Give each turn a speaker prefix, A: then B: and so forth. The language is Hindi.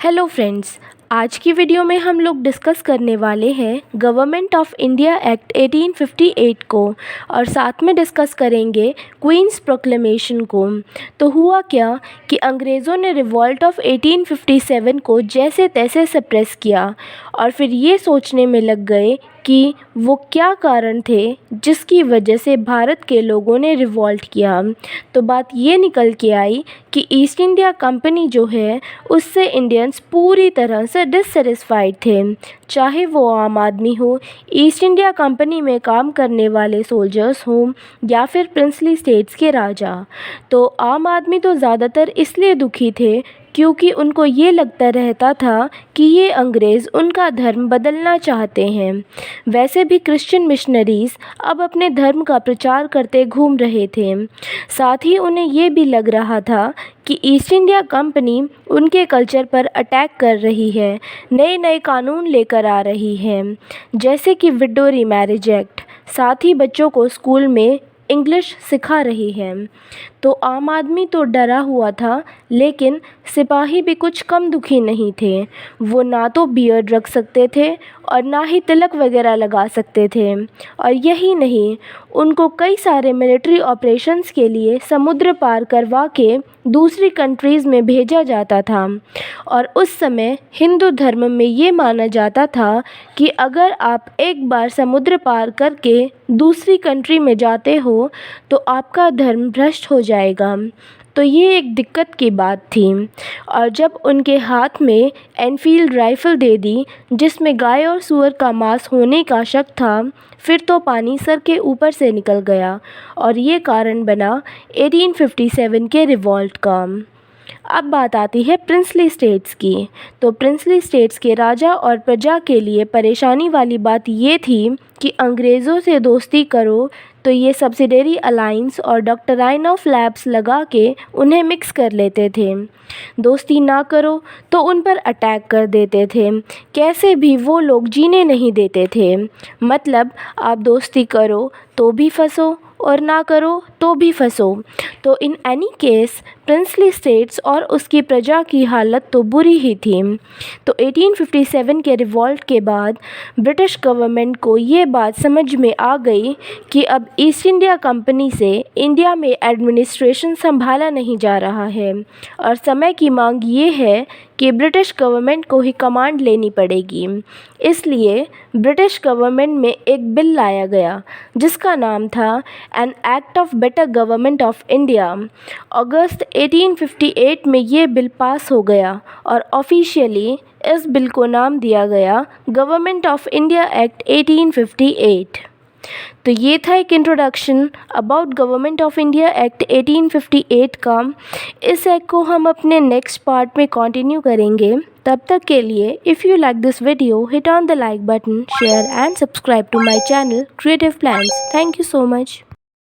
A: हेलो फ्रेंड्स, आज की वीडियो में हम लोग डिस्कस करने वाले हैं गवर्नमेंट ऑफ इंडिया एक्ट 1858 को और साथ में डिस्कस करेंगे क्वींस प्रोक्लेमेशन को। तो हुआ क्या कि अंग्रेज़ों ने रिवॉल्ट ऑफ 1857 को जैसे तैसे सप्रेस किया और फिर ये सोचने में लग गए कि वो क्या कारण थे जिसकी वजह से भारत के लोगों ने रिवॉल्ट किया। तो बात ये निकल के आई कि ईस्ट इंडिया कंपनी जो है उससे इंडियंस पूरी तरह से डिससेटिस्फाइड थे, चाहे वो आम आदमी हो, ईस्ट इंडिया कंपनी में काम करने वाले सोल्जर्स हों या फिर प्रिंसली स्टेट्स के राजा। तो आम आदमी तो ज़्यादातर इसलिए दुखी थे क्योंकि उनको ये लगता रहता था कि ये अंग्रेज़ उनका धर्म बदलना चाहते हैं। वैसे भी क्रिश्चियन मिशनरीज़ अब अपने धर्म का प्रचार करते घूम रहे थे। साथ ही उन्हें ये भी लग रहा था कि ईस्ट इंडिया कंपनी उनके कल्चर पर अटैक कर रही है, नए नए कानून लेकर आ रही है, जैसे कि विडो रीमैरिज एक्ट। साथ ही बच्चों को स्कूल में इंग्लिश सिखा रही है। तो आम आदमी तो डरा हुआ था, लेकिन सिपाही भी कुछ कम दुखी नहीं थे। वो ना तो बियर्ड रख सकते थे और ना ही तिलक वगैरह लगा सकते थे। और यही नहीं, उनको कई सारे मिलिट्री ऑपरेशंस के लिए समुद्र पार करवा के दूसरी कंट्रीज़ में भेजा जाता था। और उस समय हिंदू धर्म में ये माना जाता था कि अगर आप एक बार समुद्र पार करके दूसरी कंट्री में जाते हो तो आपका धर्म भ्रष्ट हो जाएगा। तो ये एक दिक्कत की बात थी। और जब उनके हाथ में एनफील्ड राइफ़ल दे दी जिसमें गाय और सूअर का मांस होने का शक था, फिर तो पानी सर के ऊपर से निकल गया और ये कारण बना 1857 के रिवॉल्ट का। अब बात आती है प्रिंसली स्टेट्स की। तो प्रिंसली स्टेट्स के राजा और प्रजा के लिए परेशानी वाली बात ये थी कि अंग्रेज़ों से दोस्ती करो तो ये सब्सिडरी अलाइंस और डॉक्टराइन ऑफ लैब्स लगा के उन्हें मिक्स कर लेते थे। दोस्ती ना करो तो उन पर अटैक कर देते थे, कैसे भी वो लोग जीने नहीं देते थे। मतलब आप दोस्ती करो तो भी फंसो और ना करो तो भी फंसो। तो in any case princely states और उसकी प्रजा की हालत तो बुरी ही थी। तो 1857 के रिवॉल्ट के बाद ब्रिटिश गवर्नमेंट को ये बात समझ में आ गई कि अब ईस्ट इंडिया कंपनी से इंडिया में एडमिनिस्ट्रेशन संभाला नहीं जा रहा है और समय की मांग ये है कि ब्रिटिश गवर्नमेंट को ही कमांड लेनी पड़ेगी। इसलिए ब्रिटिश गवर्नमेंट में एक बिल लाया गया जिसका नाम था an act of better government of India. अगस्त 1858 में ये बिल पास हो गया और ऑफिशियली इस बिल को नाम दिया गया गवर्नमेंट ऑफ इंडिया एक्ट 1858। तो ये था एक introduction about government of India act 1858 का। इस एक्ट को हम अपने नेक्स्ट पार्ट में कंटिन्यू करेंगे। तब तक के लिए if you like this video, hit on the like button, share and subscribe to my channel creative plans. Thank you so much.